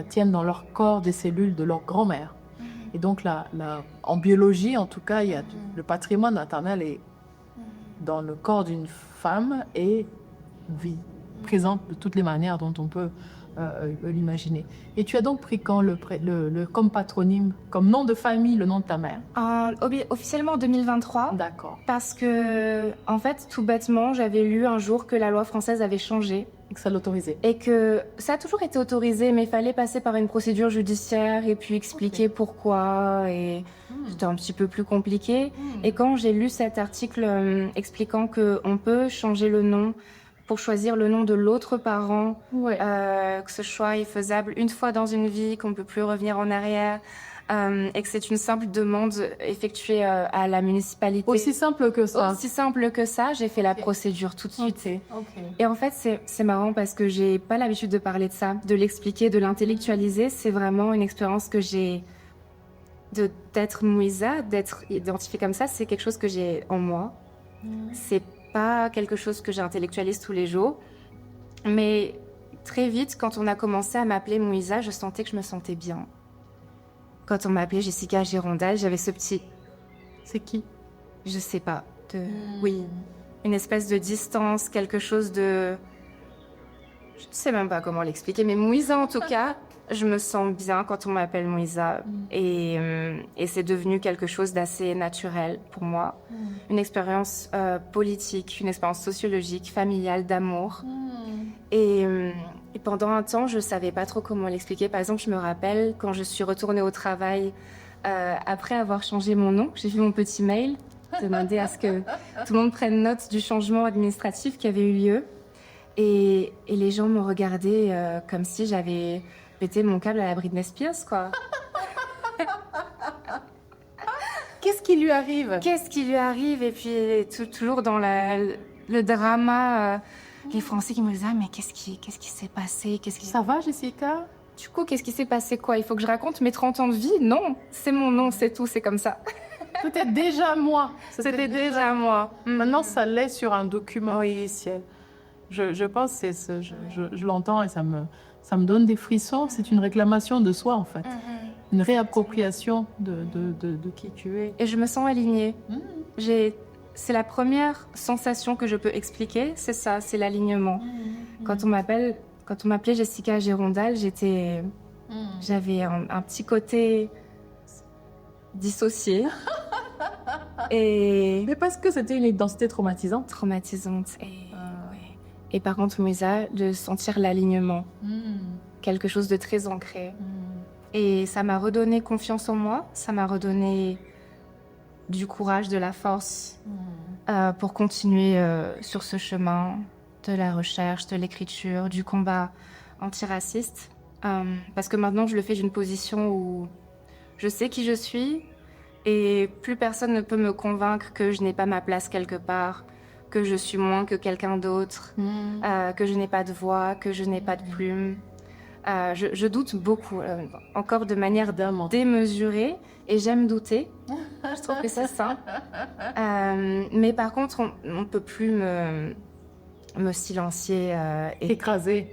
tiennent dans leur corps des cellules de leur grand-mère. Et donc, en biologie, en tout cas, le patrimoine maternel est dans le corps d'une femme et vit présente de toutes les manières dont on peut l'imaginer. Et tu as donc pris quand comme patronyme, comme nom de famille, le nom de ta mère? Officiellement en 2023. D'accord. Parce que, en fait, tout bêtement, j'avais lu un jour que la loi française avait changé. Et que ça l'autorisait. Et que ça a toujours été autorisé, mais il fallait passer par une procédure judiciaire et puis expliquer pourquoi. Et c'était un petit peu plus compliqué. Et quand j'ai lu cet article expliquant qu'on peut changer le nom pour choisir le nom de l'autre parent, que ce choix est faisable une fois dans une vie, qu'on ne peut plus revenir en arrière, et que c'est une simple demande effectuée à la municipalité. Aussi simple que ça. Aussi simple que ça, j'ai fait la procédure tout de suite. Okay. Et en fait, c'est marrant parce que j'ai pas l'habitude de parler de ça, de l'expliquer, de l'intellectualiser. C'est vraiment une expérience que j'ai d'être Mouisa, d'être identifiée comme ça. C'est quelque chose que j'ai en moi. C'est pas quelque chose que j'intellectualise tous les jours. Mais très vite, quand on a commencé à m'appeler Mouisa, je sentais que je me sentais bien. Quand on m'appelait Jessica Girondal, j'avais ce petit... C'est qui? Je sais pas. Oui, une espèce de distance, quelque chose de... Je ne sais même pas comment l'expliquer, mais Mouisa en tout cas, je me sens bien quand on m'appelle Mouisa. Et c'est devenu quelque chose d'assez naturel pour moi. Une expérience politique, une expérience sociologique, familiale, d'amour. Et pendant un temps, je ne savais pas trop comment l'expliquer. Par exemple, je me rappelle quand je suis retournée au travail, après avoir changé mon nom, j'ai vu mon petit mail, demander à ce que tout le monde prenne note du changement administratif qui avait eu lieu. Et les gens me regardaient comme si j'avais pété mon câble à la Britney Spears, quoi. Qu'est-ce qui lui arrive? Qu'est-ce qui lui arrive? Et puis, toujours dans le drama, les Français qui me disaient « Ah, mais qu'est-ce qui s'est passé? Ça va, Jessica? Du coup, qu'est-ce qui s'est passé, quoi? Il faut que je raconte mes 30 ans de vie? Non, c'est mon nom, c'est tout, c'est comme ça. » C'était déjà moi. C'était déjà moi. Maintenant, ça l'est sur un document officiel. Je pense que je l'entends et ça me donne des frissons. C'est une réclamation de soi, en fait. Une réappropriation de qui tu es. Et je me sens alignée. C'est la première sensation que je peux expliquer, c'est ça, c'est l'alignement. Quand on m'appelait Jessica Girondal, j'avais un petit côté dissocié. Mais parce que c'était une identité traumatisante. Traumatisante. Et par contre, Mouisa, de sentir l'alignement. Quelque chose de très ancré. Et ça m'a redonné confiance en moi, ça m'a redonné du courage, de la force pour continuer sur ce chemin de la recherche, de l'écriture, du combat antiraciste. Parce que maintenant, je le fais d'une position où je sais qui je suis et plus personne ne peut me convaincre que je n'ai pas ma place quelque part, que je suis moins que quelqu'un d'autre, que je n'ai pas de voix, que je n'ai pas de plume. Je doute beaucoup, encore de manière démesurée, et j'aime douter. Je trouve que c'est ça. Mais par contre, on ne peut plus me silencier et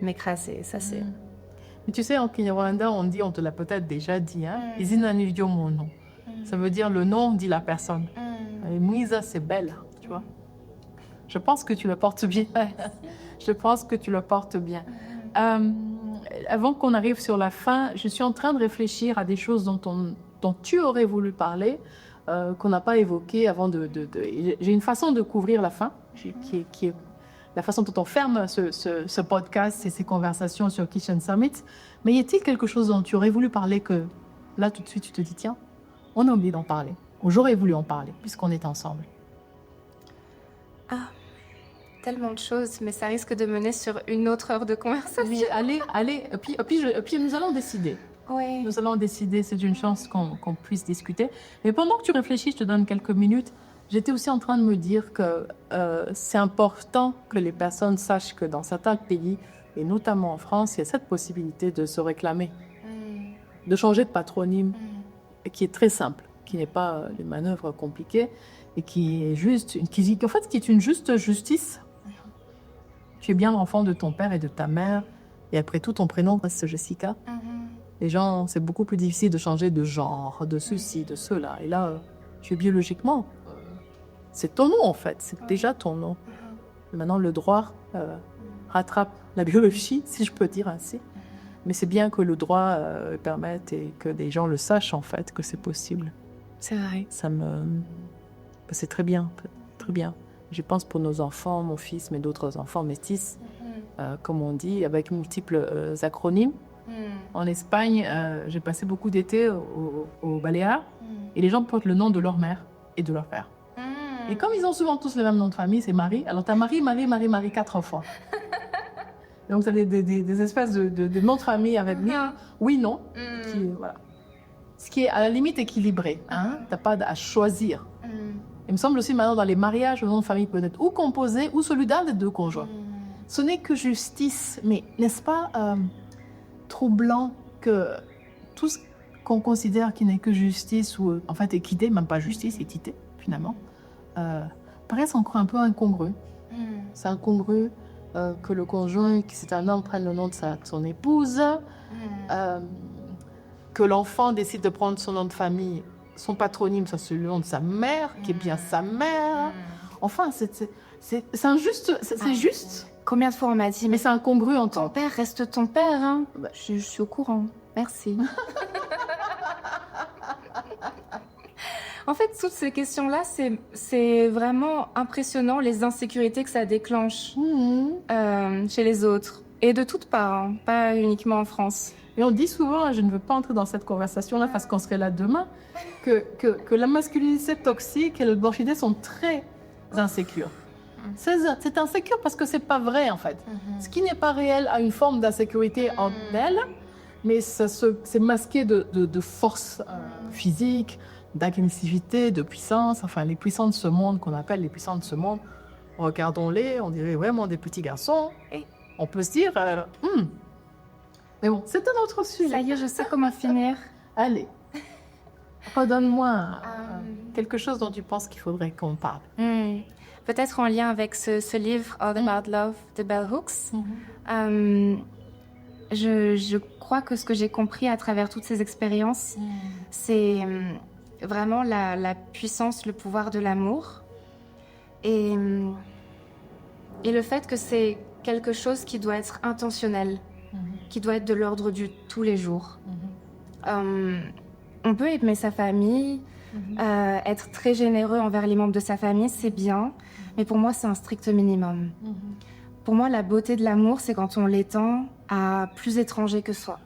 m'écraser. Ça, c'est... Mais tu sais, en Kinyarwanda, on te l'a peut-être déjà dit, hein, Izina niryo muntu. Ça veut dire le nom dit la personne. Et Mouisa, c'est belle, tu vois. Je pense que tu le portes bien. Je pense que tu le portes bien. avant qu'on arrive sur la fin, je suis en train de réfléchir à des choses dont tu aurais voulu parler, qu'on n'a pas évoquées avant J'ai une façon de couvrir la fin, qui est la façon dont on ferme ce podcast et ces conversations sur Kitchen Summit. Mais y a-t-il quelque chose dont tu aurais voulu parler que, là, tout de suite, tu te dis, tiens, on a oublié d'en parler, ou j'aurais voulu en parler, puisqu'on est ensemble? Tellement de choses, mais ça risque de mener sur une autre heure de conversation. Oui, allez, et puis nous allons décider. Ouais. Nous allons décider, c'est une chance qu'on puisse discuter. Mais pendant que tu réfléchis, je te donne quelques minutes. J'étais aussi en train de me dire que c'est important que les personnes sachent que dans certains pays, et notamment en France, il y a cette possibilité de se réclamer, de changer de patronyme, et qui est très simple, qui n'est pas une manœuvre compliquée, et qui est juste, qui est une juste justice. Tu es bien l'enfant de ton père et de ta mère, et après tout, ton prénom reste Jessica. Les gens, c'est beaucoup plus difficile de changer de genre, de ceci, de cela. Et là, tu es biologiquement, c'est ton nom en fait, c'est déjà ton nom. Maintenant, le droit rattrape la biologie, si je peux dire ainsi. Mais c'est bien que le droit permette et que des gens le sachent en fait, que c'est possible. C'est vrai. C'est très bien, très bien. Je pense pour nos enfants, mon fils, mais d'autres enfants métis, comme on dit, avec multiples acronymes. En Espagne, j'ai passé beaucoup d'été au Baléares, et les gens portent le nom de leur mère et de leur père. Et comme ils ont souvent tous le même nom de famille, c'est Marie. Alors tu as Marie, 4 fois. Donc tu as des espèces de noms de famille avec oui, non, voilà. Ce qui est à la limite équilibré. Hein? Tu n'as pas à choisir. Il me semble aussi maintenant dans les mariages, le nom de famille peut être ou composé ou celui d'un des deux conjoints. Ce n'est que justice, mais n'est-ce pas troublant que tout ce qu'on considère qui n'est que justice, ou en fait équité, même pas justice, équité finalement, paraisse encore un peu incongru. C'est incongru que le conjoint, qui c'est un homme, prenne le nom de son épouse, que l'enfant décide de prendre son nom de famille, son patronyme, ça c'est le nom de sa mère, qui est bien sa mère. Enfin, c'est injuste, c'est juste. Combien de fois on m'a dit, mais c'est incongru en ton temps. père reste ton père, hein. Je suis au courant. Merci. En fait, toutes ces questions-là, c'est vraiment impressionnant, les insécurités que ça déclenche chez les autres. Et de toutes parts, hein, pas uniquement en France. Et on dit souvent, je ne veux pas entrer dans cette conversation-là parce qu'on serait là demain, que la masculinité toxique et le borchidé sont très insécures. C'est insécure parce que c'est pas vrai en fait. Ce qui n'est pas réel a une forme d'insécurité en elle, mais c'est masqué de force physique, d'agressivité, de puissance. Enfin, les puissants de ce monde qu'on appelle les puissants de ce monde, regardons-les, on dirait vraiment des petits garçons. Et on peut se dire, mais bon, c'est un autre sujet. Ça y est, je sais comment finir. Allez, redonne-moi quelque chose dont tu penses qu'il faudrait qu'on parle. Peut-être en lien avec ce livre All About Love de Bell Hooks. Je crois que ce que j'ai compris à travers toutes ces expériences, c'est vraiment la puissance, le pouvoir de l'amour. Et le fait que c'est quelque chose qui doit être intentionnel, qui doit être de l'ordre du tous les jours. On peut aimer sa famille, être très généreux envers les membres de sa famille, c'est bien, mais pour moi, c'est un strict minimum. Pour moi, la beauté de l'amour, c'est quand on l'étend à plus étranger que soi.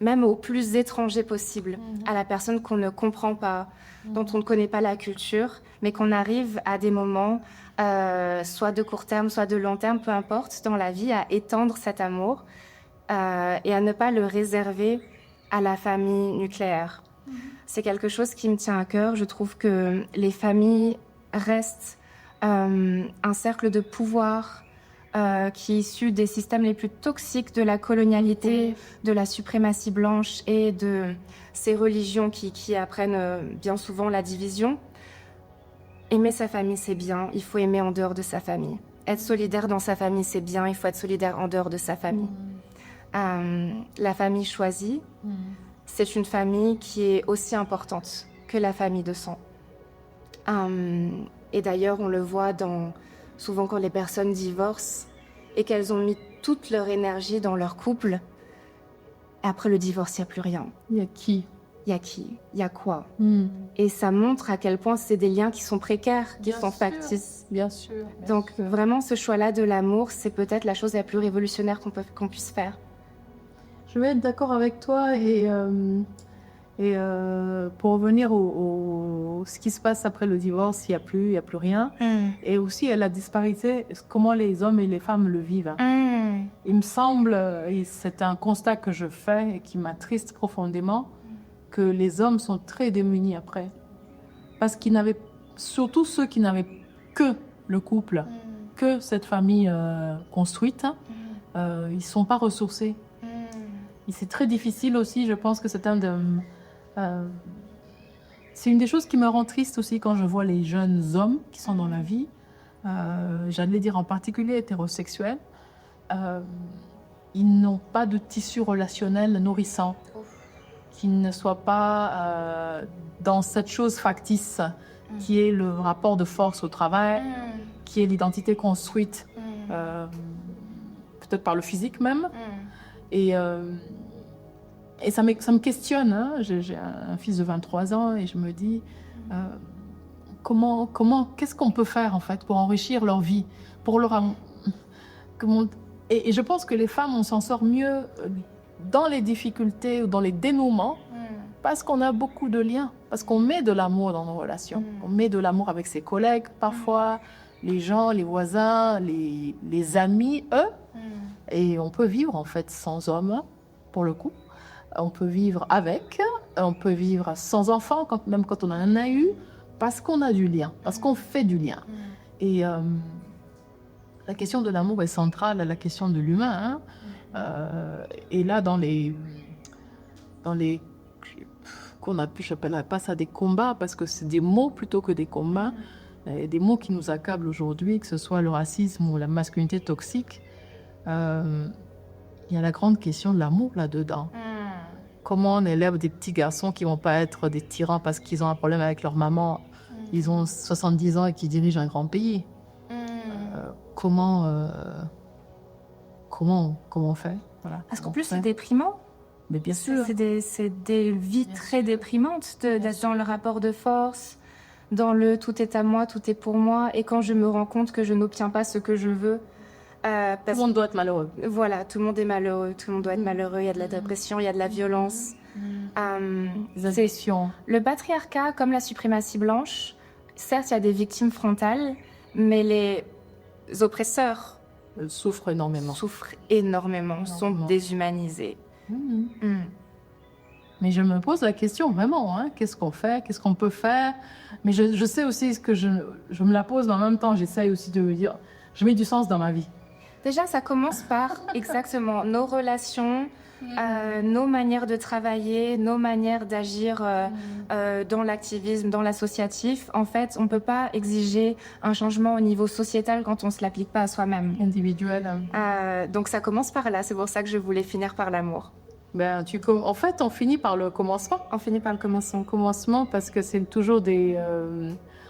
Même au plus étranger possible, à la personne qu'on ne comprend pas, dont on ne connaît pas la culture, mais qu'on arrive à des moments, soit de court terme, soit de long terme, peu importe, dans la vie, à étendre cet amour et à ne pas le réserver à la famille nucléaire. C'est quelque chose qui me tient à cœur. Je trouve que les familles restent un cercle de pouvoir qui est issu des systèmes les plus toxiques de la colonialité, de la suprématie blanche et de ces religions qui apprennent bien souvent la division. Aimer sa famille, c'est bien. Il faut aimer en dehors de sa famille. Être solidaire dans sa famille, c'est bien. Il faut être solidaire en dehors de sa famille. La famille choisie, c'est une famille qui est aussi importante que la famille de sang. Et d'ailleurs, on le voit souvent quand les personnes divorcent et qu'elles ont mis toute leur énergie dans leur couple. Et après le divorce, il n'y a plus rien. Il y a qui? Il y a qui? Il y a quoi? Hmm. Et ça montre à quel point c'est des liens qui sont précaires, qui Bien sont sûr. factices. Bien sûr. Donc vraiment, ce choix-là de l'amour, c'est peut-être la chose la plus révolutionnaire qu'on puisse faire. Je vais être d'accord avec toi et pour revenir ce qui se passe après le divorce, il y a plus rien. Et aussi à la disparité, comment les hommes et les femmes le vivent. Il me semble, et c'est un constat que je fais et qui m'attriste profondément, que les hommes sont très démunis après. Parce qu'ils n'avaient, surtout ceux qui n'avaient que le couple, que cette famille construite, ils ne sont pas ressourcés. Et c'est très difficile aussi, je pense que c'est c'est une des choses qui me rend triste aussi quand je vois les jeunes hommes qui sont dans la vie, j'allais dire en particulier hétérosexuels, ils n'ont pas de tissu relationnel nourrissant, qu'ils ne soient pas dans cette chose factice qui est le rapport de force au travail, qui est l'identité construite, peut-être par le physique même. Et ça me questionne. Hein. J'ai un fils de 23 ans et je me dis qu'est-ce qu'on peut faire en fait pour enrichir leur vie, pour leur et je pense que les femmes on s'en sort mieux dans les difficultés ou dans les dénouements parce qu'on a beaucoup de liens, parce qu'on met de l'amour dans nos relations, on met de l'amour avec ses collègues parfois, les gens, les voisins, les amis, eux, et on peut vivre en fait sans homme pour le coup. On peut vivre avec, on peut vivre sans enfants, même quand on en a eu, parce qu'on a du lien, parce qu'on fait du lien. Et la question de l'amour est centrale à la question de l'humain. Et là, dans les qu'on a pu, je n'appellerais pas ça des combats, parce que c'est des mots plutôt que des combats, des mots qui nous accablent aujourd'hui, que ce soit le racisme ou la masculinité toxique. Il y a la grande question de l'amour là-dedans. Comment on élève des petits garçons qui ne vont pas être des tyrans parce qu'ils ont un problème avec leur maman, ils ont 70 ans et qui dirigent un grand pays. Comment on fait? Voilà. Parce qu'en plus, c'est déprimant. Mais bien sûr. C'est des vies très déprimantes d'être dans le rapport de force, dans le tout est à moi, tout est pour moi. Et quand je me rends compte que je n'obtiens pas ce que je veux, tout le monde doit être malheureux. Voilà, tout le monde est malheureux, tout le monde doit être malheureux. Il y a de la dépression, il y a de la violence. Les addictions. Le patriarcat, comme la suprématie blanche, certes, il y a des victimes frontales, mais les oppresseurs souffrent énormément. Sont déshumanisés. Mais je me pose la question vraiment, hein, qu'est-ce qu'on fait, qu'est-ce qu'on peut faire? Mais je sais aussi que je me la pose, mais en même temps, j'essaye aussi de me dire, je mets du sens dans ma vie. Déjà, ça commence par exactement nos relations, nos manières de travailler, nos manières d'agir dans l'activisme, dans l'associatif. En fait, on ne peut pas exiger un changement au niveau sociétal quand on ne se l'applique pas à soi-même. Individuel. Donc ça commence par là, c'est pour ça que je voulais finir par l'amour. En fait, on finit par le commencement. On finit par le commencement. Commencement parce que c'est toujours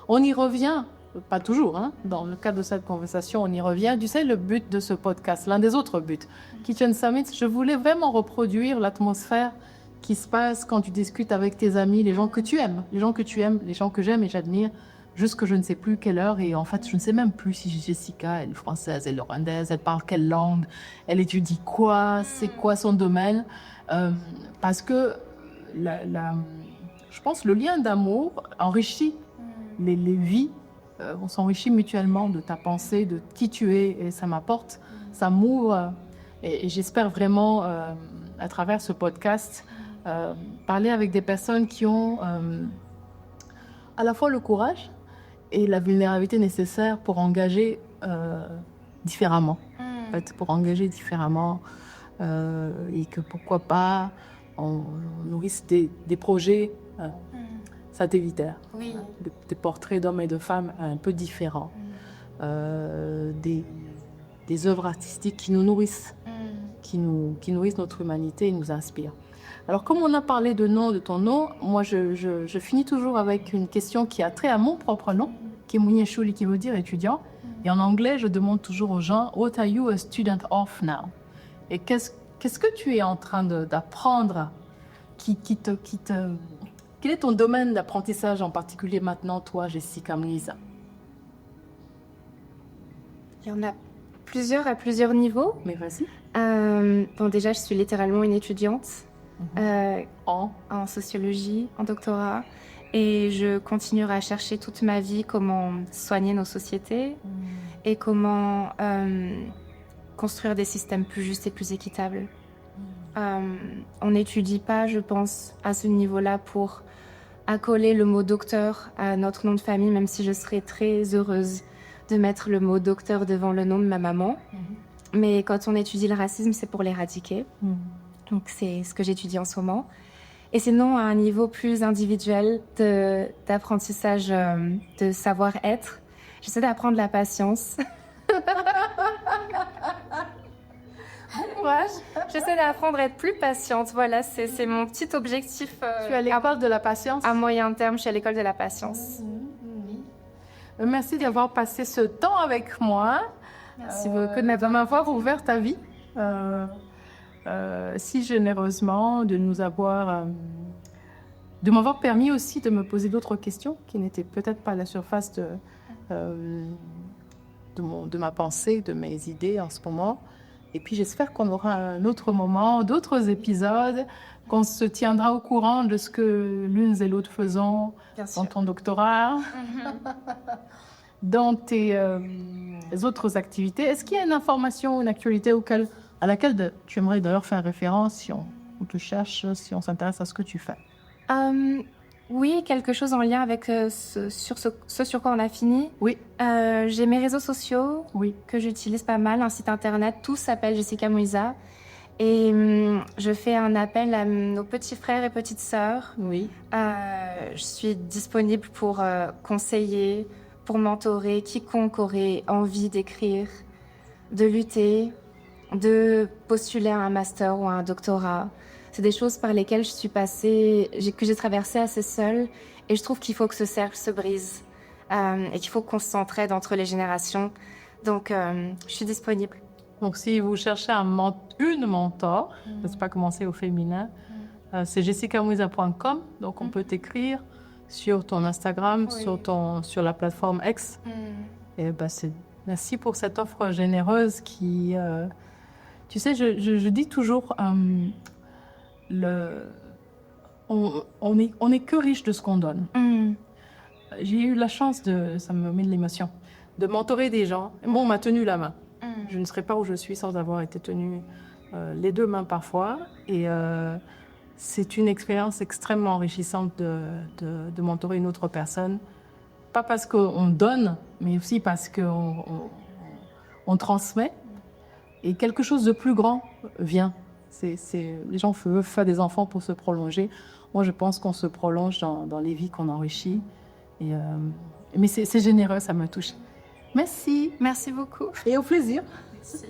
on y revient. Pas toujours, hein. Dans le cadre de cette conversation, on y revient. Tu sais, le but de ce podcast, l'un des autres buts, Kitchen Summit, je voulais vraiment reproduire l'atmosphère qui se passe quand tu discutes avec tes amis, les gens que tu aimes, les gens que j'aime et j'admire, juste que je ne sais plus quelle heure. Et en fait, je ne sais même plus si Jessica, elle est française, elle est rwandaise, elle parle quelle langue, elle étudie quoi, c'est quoi son domaine. Parce que je pense que le lien d'amour enrichit les vies. On s'enrichit mutuellement de ta pensée, de qui tu es, et ça m'apporte, ça m'ouvre. Et j'espère vraiment, à travers ce podcast, parler avec des personnes qui ont à la fois le courage et la vulnérabilité nécessaire pour engager différemment. En fait, pour engager différemment, et que pourquoi pas, on nourrisse des projets satellitaires, oui. Des portraits d'hommes et de femmes un peu différents, des œuvres artistiques qui nous nourrissent, qui nourrissent notre humanité et nous inspirent. Alors, comme on a parlé de ton nom, moi je finis toujours avec une question qui a trait à mon propre nom, qui est Mounié Chouli, qui veut dire étudiant. Et en anglais, je demande toujours aux gens, what are you a student of now? Et qu'est-ce que tu es en train d'apprendre Quel est ton domaine d'apprentissage en particulier maintenant, toi, Jessica Mouisa? Il y en a plusieurs à plusieurs niveaux. Mais vas-y. Bon, déjà, je suis littéralement une étudiante En en sociologie, en doctorat. Et je continuerai à chercher toute ma vie comment soigner nos sociétés et comment construire des systèmes plus justes et plus équitables. On n'étudie pas, je pense, à ce niveau-là pour accoler le mot docteur à notre nom de famille, même si je serais très heureuse de mettre le mot docteur devant le nom de ma maman. Mais quand on étudie le racisme, c'est pour l'éradiquer. Donc c'est ce que j'étudie en ce moment. Et sinon, à un niveau plus individuel d'apprentissage de savoir-être, j'essaie d'apprendre la patience. courage. J'essaie d'apprendre à être plus patiente. Voilà, c'est mon petit objectif. Tu es à l'école de la patience. À moyen terme, je suis à l'école de la patience. Merci d'avoir passé ce temps avec moi. Merci beaucoup De m'avoir ouvert ta vie si généreusement, de m'avoir permis aussi de me poser d'autres questions qui n'étaient peut-être pas à la surface de ma pensée, de mes idées en ce moment. Et puis j'espère qu'on aura un autre moment, d'autres épisodes, qu'on se tiendra au courant de ce que l'une et l'autre faisons dans ton doctorat, dans tes autres activités. Est-ce qu'il y a une information, une actualité à laquelle tu aimerais d'ailleurs faire référence si on te cherche, si on s'intéresse à ce que tu fais? Oui, quelque chose en lien avec ce sur quoi on a fini. Oui. J'ai mes réseaux sociaux Oui. que j'utilise pas mal, un site internet, tout s'appelle Jessica Mouisa. Et je fais un appel à nos petits frères et petites sœurs. Oui. Je suis disponible pour conseiller, pour mentorer quiconque aurait envie d'écrire, de lutter, de postuler à un master ou à un doctorat. C'est des choses par lesquelles je suis passée, que j'ai traversées assez seule. Et je trouve qu'il faut que ce cercle se brise et qu'il faut qu'on s'entraide entre les générations. Donc, je suis disponible. Donc, si vous cherchez une mentor, je ne sais pas commencer au féminin, c'est jessicamouisa.com. Donc, on peut t'écrire sur ton Instagram, sur la plateforme X. Et merci pour cette offre généreuse qui... tu sais, je dis toujours... on est que riche de ce qu'on donne. J'ai eu la chance ça me met de l'émotion, de mentorer des gens. Bon, on m'a tenu la main. Je ne serais pas où je suis sans avoir été tenue les deux mains parfois. Et c'est une expérience extrêmement enrichissante de mentorer une autre personne. Pas parce qu'on donne, mais aussi parce qu'on transmet. Et quelque chose de plus grand vient. Les gens veulent faire des enfants pour se prolonger. Moi, je pense qu'on se prolonge dans les vies qu'on enrichit. Mais c'est généreux, ça me touche. Merci. Merci beaucoup. Et au plaisir. Merci.